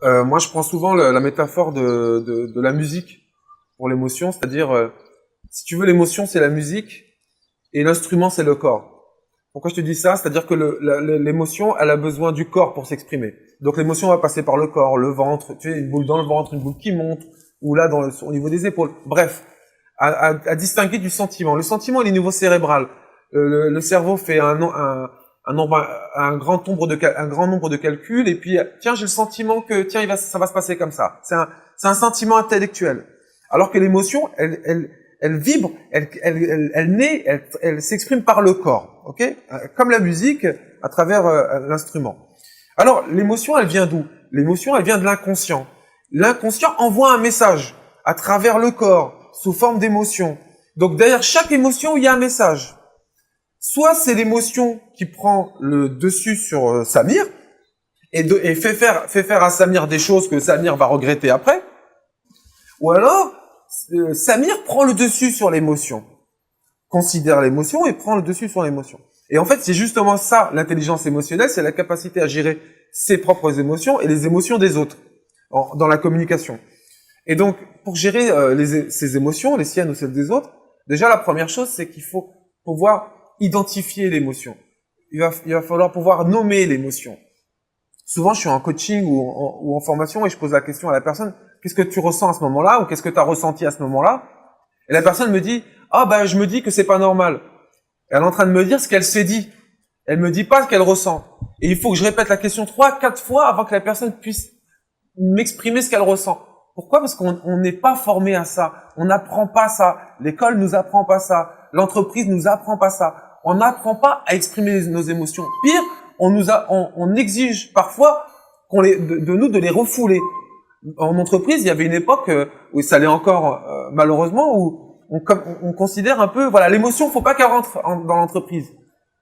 Moi, je prends souvent la métaphore de la musique pour l'émotion, c'est-à-dire, si tu veux, l'émotion, c'est la musique et l'instrument, c'est le corps. Pourquoi je te dis ça? C'est-à-dire que l'émotion, elle a besoin du corps pour s'exprimer. Donc l'émotion va passer par le corps, le ventre, tu sais, une boule dans le ventre, une boule qui monte, ou là, au niveau des épaules. Bref, à distinguer du sentiment. Le sentiment, il est au niveau cérébral. Le cerveau fait un grand nombre de calculs, et puis, tiens, j'ai le sentiment que, tiens, ça va se passer comme ça. C'est un sentiment intellectuel. Alors que l'émotion, elle vibre, elle naît, elle s'exprime par le corps, ok? Comme la musique, à travers l'instrument. Alors, l'émotion, elle vient d'où? L'émotion, elle vient de l'inconscient. L'inconscient envoie un message à travers le corps, sous forme d'émotion. Donc, derrière chaque émotion, il y a un message. Soit c'est l'émotion qui prend le dessus sur Samir, et fait faire à Samir des choses que Samir va regretter après, ou alors, Samir prend le dessus sur l'émotion, considère l'émotion et prend le dessus sur l'émotion. Et en fait, c'est justement ça, l'intelligence émotionnelle, c'est la capacité à gérer ses propres émotions et les émotions des autres dans la communication. Et donc, pour gérer ses émotions, les siennes ou celles des autres, déjà la première chose, c'est qu'il faut pouvoir identifier l'émotion. Il va falloir pouvoir nommer l'émotion. Souvent, je suis en coaching ou en formation et je pose la question à la personne, qu'est-ce que tu ressens à ce moment-là ou qu'est-ce que tu as ressenti à ce moment-là? Et la personne me dit, ah ben je me dis que c'est pas normal. Et elle est en train de me dire ce qu'elle s'est dit. Elle me dit pas ce qu'elle ressent. Et il faut que je répète la question 3, 4 fois avant que la personne puisse m'exprimer ce qu'elle ressent. Pourquoi? Parce qu'on n'est pas formé à ça. On n'apprend pas ça. L'école nous apprend pas ça. L'entreprise nous apprend pas ça. On n'apprend pas à exprimer nos émotions. Pire, on exige parfois de nous de les refouler. En entreprise, il y avait une époque où ça l'est encore malheureusement, où on considère un peu, voilà, l'émotion, faut pas qu'elle rentre dans l'entreprise.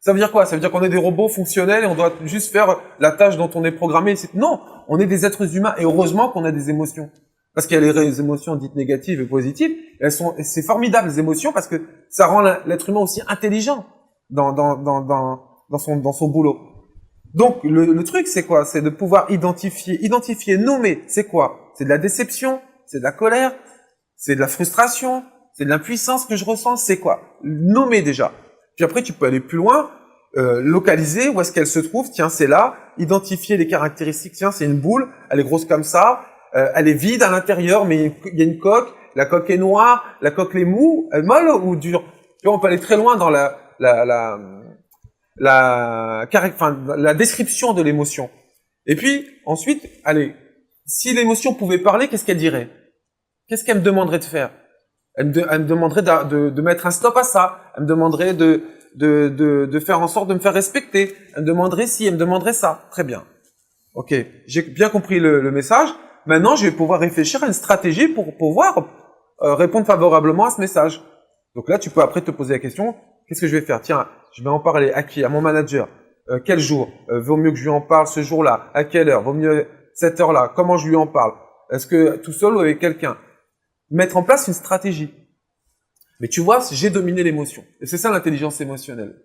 Ça veut dire quoi? Ça veut dire qu'on est des robots fonctionnels et on doit juste faire la tâche dont on est programmé. Non, on est des êtres humains et heureusement qu'on a des émotions. Parce qu'il y a les émotions dites négatives et positives. C'est formidable, les émotions, parce que ça rend l'être humain aussi intelligent dans son boulot. Donc, le truc, c'est quoi? C'est de pouvoir identifier, nommer. C'est quoi? C'est de la déception, c'est de la colère, c'est de la frustration, c'est de l'impuissance que je ressens, c'est quoi? Nommer déjà. Puis après, tu peux aller plus loin, localiser où est-ce qu'elle se trouve. Tiens, c'est là. Identifier les caractéristiques. Tiens, c'est une boule, elle est grosse comme ça, elle est vide à l'intérieur, mais il y a une coque. La coque est noire, la coque est elle est molle ou dure. Tu vois, on peut aller très loin dans la description de l'émotion. Et puis, ensuite, allez, si l'émotion pouvait parler, qu'est-ce qu'elle dirait? Qu'est-ce qu'elle me demanderait de faire? Elle me demanderait de mettre un stop à ça. Elle me demanderait de faire en sorte de me faire respecter. Elle me demanderait si, elle me demanderait ça. Très bien. Ok, j'ai bien compris le message. Maintenant, je vais pouvoir réfléchir à une stratégie pour pouvoir répondre favorablement à ce message. Donc là, tu peux après te poser la question, qu'est-ce que je vais faire? Tiens, je vais en parler à qui? À mon manager. Quel jour? Vaut mieux que je lui en parle ce jour-là. À quelle heure? Vaut mieux cette heure-là. Comment je lui en parle? Est-ce que tout seul ou avec quelqu'un? Mettre en place une stratégie. Mais tu vois, j'ai dominé l'émotion. Et c'est ça l'intelligence émotionnelle.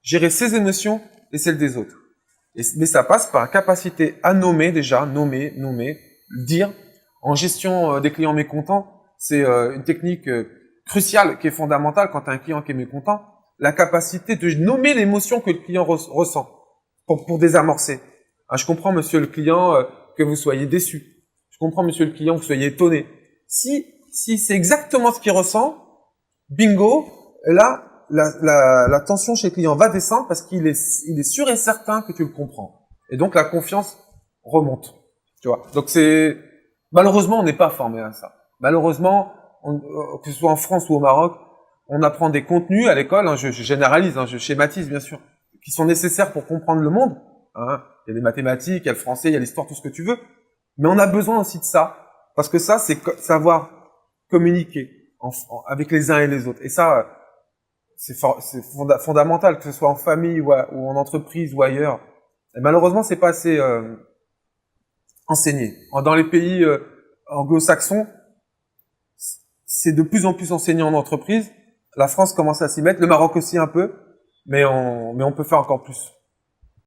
Gérer ses émotions et celles des autres. Mais ça passe par la capacité à nommer déjà, nommer, dire. En gestion des clients mécontents, c'est une technique cruciale qui est fondamentale quand tu as un client qui est mécontent. La capacité de nommer l'émotion que le client ressent pour désamorcer. Ah, je comprends, monsieur le client, que vous soyez déçu. Je comprends, monsieur le client, que vous soyez étonné. Si c'est exactement ce qu'il ressent, bingo, là, la tension chez le client va descendre parce qu'il est sûr et certain que tu le comprends. Et donc, la confiance remonte. Tu vois. Donc, malheureusement, on n'est pas formé à ça. Malheureusement, que ce soit en France ou au Maroc, on apprend des contenus à l'école, hein, je généralise, hein, je schématise bien sûr, qui sont nécessaires pour comprendre le monde. Hein. Il y a les mathématiques, il y a le français, il y a l'histoire, tout ce que tu veux. Mais on a besoin aussi de ça. Parce que ça, c'est savoir communiquer avec les uns et les autres. Et ça, c'est fondamental, que ce soit en famille ou en entreprise ou ailleurs. Et malheureusement, c'est pas assez enseigné. Dans les pays anglo-saxons, c'est de plus en plus enseigné en entreprise. La France commence à s'y mettre, le Maroc aussi un peu, mais on peut faire encore plus.